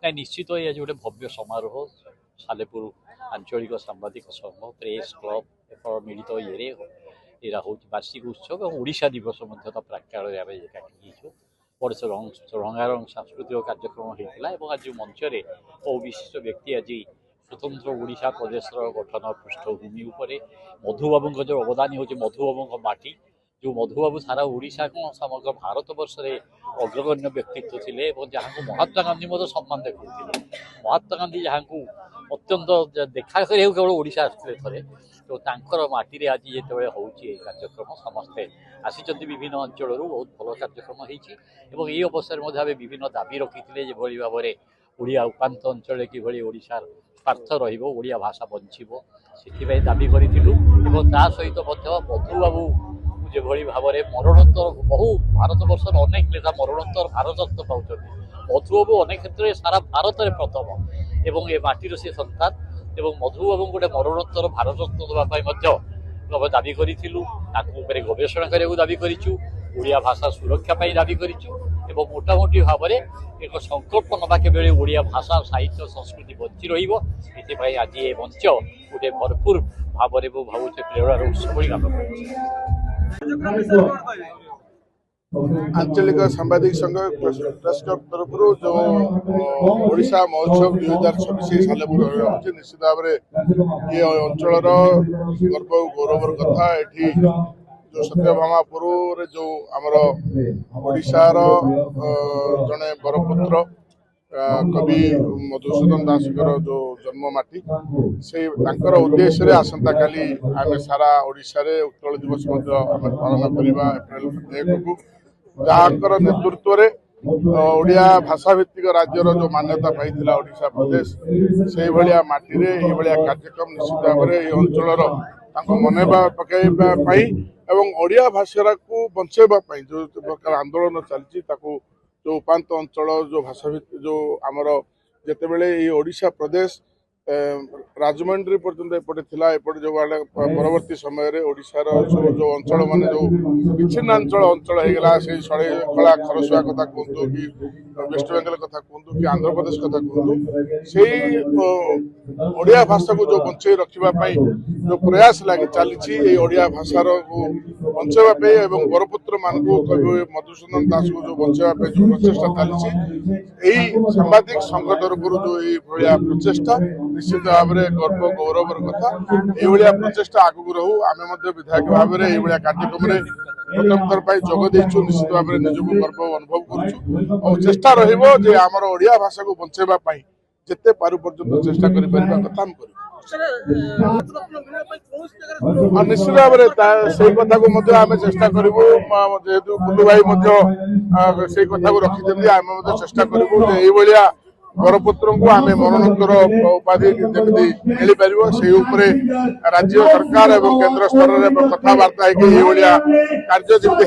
ନାଇଁ ନିଶ୍ଚିତ ଏ ଆଜି ଗୋଟେ ଭବ୍ୟ ସମାରୋହ ସାଲେପୁର ଆଞ୍ଚଳିକ ସାମ୍ବାଦିକ ସଂଘ ପ୍ରେସ୍ କ୍ଲବ ଏକ ମିଳିତ ଇଏରେ ଏଇଟା ହେଉଛି ବାର୍ଷିକ ଉତ୍ସବ ଏବଂ ଓଡ଼ିଶା ଦିବସ ମଧ୍ୟ ତା ପ୍ରାକ୍କାଳରେ ଆମେ ଏକାଠି ହେଇଛୁ। ବଡ଼ ରଙ୍ଗାରଙ୍ଗ ସାଂସ୍କୃତିକ କାର୍ଯ୍ୟକ୍ରମ ହେଇଥିଲା ଏବଂ ଆଜି ମଞ୍ଚରେ ବହୁ ବିଶିଷ୍ଟ ବ୍ୟକ୍ତି ଆଜି ସ୍ୱତନ୍ତ୍ର ଓଡ଼ିଶା ପ୍ରଦେଶର ଗଠନ ପୃଷ୍ଠଭୂମି ଉପରେ ମଧୁବାବୁଙ୍କ ଯେଉଁ ଅବଦାନ ହେଉଛି ମଧୁବାବୁଙ୍କ ମାଟି ଯେଉଁ ମଧୁବାବୁ ସାରା ଓଡ଼ିଶା କ'ଣ ସମଗ୍ର ଭାରତ ବର୍ଷରେ ଅଗ୍ରଗଣ୍ୟ ବ୍ୟକ୍ତିତ୍ୱ ଥିଲେ ଏବଂ ଯାହାଙ୍କୁ ମହାତ୍ମା ଗାନ୍ଧୀ ମଧ୍ୟ ସମ୍ମାନ ଦେଖାଉଥିଲେ। ମହାତ୍ମା ଗାନ୍ଧୀ ଯାହାଙ୍କୁ ଅତ୍ୟନ୍ତ ଦେଖା କରିବାକୁ କେବଳ ଓଡ଼ିଶା ଆସିଥିଲେ ଥରେ ତ ତାଙ୍କର ମାଟିରେ ଆଜି ଯେତେବେଳେ ହେଉଛି ଏ କାର୍ଯ୍ୟକ୍ରମ ସମସ୍ତେ ଆସିଛନ୍ତି ବିଭିନ୍ନ ଅଞ୍ଚଳରୁ ବହୁତ ଭଲ କାର୍ଯ୍ୟକ୍ରମ ହେଇଛି ଏବଂ ଏହି ଅବସରରେ ମଧ୍ୟ ଆମେ ବିଭିନ୍ନ ଦାବି ରଖିଥିଲେ ଯେଭଳି ଭାବରେ ଓଡ଼ିଆ ଉପାନ୍ତ ଅଞ୍ଚଳରେ କିଭଳି ଓଡ଼ିଶାର ସ୍ୱାର୍ଥ ରହିବ ଓଡ଼ିଆ ଭାଷା ବଞ୍ଚିବ ସେଥିପାଇଁ ଦାବି କରିଥିଲୁ ଏବଂ ତା ସହିତ ମଧ୍ୟ ମଧୁବାବୁ ଯେଭଳି ଭାବରେ ମରଣୋତ୍ତର ବହୁ ଭାରତବର୍ଷର ଅନେକ ନେତା ମରଣୋତ୍ତର ଭାରତରତ୍ନ ପାଉଛନ୍ତି ମଧୁବାବୁ ଅନେକ କ୍ଷେତ୍ରରେ ସାରା ଭାରତରେ ପ୍ରଥମ ଏବଂ ଏ ମାଟିର ସେ ସନ୍ତାନ ଏବଂ ମଧୁବାବୁଙ୍କୁ ଗୋଟେ ମରଣୋତ୍ତର ଭାରତରତ୍ନ ଦେବା ପାଇଁ ମଧ୍ୟ ଆମେ ଦାବି କରିଥିଲୁ ତାଙ୍କ ଉପରେ ଗବେଷଣା କରିବାକୁ ଦାବି କରିଛୁ ଓଡ଼ିଆ ଭାଷା ସୁରକ୍ଷା ପାଇଁ ଦାବି କରିଛୁ ଏବଂ ମୋଟାମୋଟି ଭାବରେ ଏକ ସଂକଳ୍ପ ନେବା କେବେଳେ ଓଡ଼ିଆ ଭାଷା ସାହିତ୍ୟ ସଂସ୍କୃତି ବଞ୍ଚି ରହିବ ଏଥିପାଇଁ ଆଜି ଏ ମଞ୍ଚ ଗୋଟେ ଭରପୁର ଭାବରେ ମୁଁ ଭାବୁଛି ପ୍ରେରଣାର ଉତ୍ସ ଭଳି କାମ କରୁଛି। आंचलिक सांबादिक संघ प्रेस क्लब तरफ जो ओडिशा महोत्सव 2026 सालेपुर होची निश्चित भाव ये अंचल गर्व गौरवर कथा एठी जो सत्यभामापुर जो आमर ओडिशार जड़े बरपुत्र कवि मधुसूदन दासकर जो जन्ममाटी से उद्देश्य आसंता काली आम सारा ओडिशा रे उत्कल दिवस पालन करवा एप्रिल 1 को जहाँकर नेतृत्व रे ओडिया भाषा भित्तिक राज्यर जो मान्यता पाई ओडिशा प्रदेश से भाया माटी रे ये भाया कार्यक्रम निश्चित भाव में ये अंचल मन पकड़ा एवं ओडिया भाषा को बचाइवाई जो प्रकार आंदोलन चलती जो उपात अंचल जो भाषा भित्तिक जो आमर जितेबले ये ओडिशा प्रदेश राजमंड्री पर्यंत एपटे थिला एपटे जो परवर्ती समय रे ओडिशार जो अंचल माने जो विच्छिन्नांचल अंचल हो गला से सड़ेकला खरसुआ कथा कहतु कि वेस्ट बेंगल कथा कहतु कि आंध्र प्रदेश कथा कहतु से ओडिया भाषा को जो बंचाई रखा जो प्रयास लगी चली ओडिया भाषार बंचाइवाई एवं बरपुत्र मान कवि मधुसूदन दास को जो बंचाइवाई जो प्रचेषा चली सांबादिक संघ तरफ जो ये प्रचेषा निश्चित भाव में गर्व गौरवर कथा ये प्रचेषा आगू रहू आम विधायक भाव में ये कार्यक्रम में प्रथम थर जोग देचु निश्चित भाव में निजक गर्व अनुभव करुचु और चेष्टा रमर ओडिया भाषा को बचाइवाई जिते पारु पर्यंत चेष्टा कथा निश्चित भाव में से कथा को आम चेष्टा करूँ जेहेतु बुलू भाई से कथा को रखी आम चेष्टा करूँ बरपुत्र को आम मरणोत्तर उपाधि मिल पार से राज्य सरकार और केंद्र स्तर में कथबार्ता कार्य जमी हो पार से चेष्टा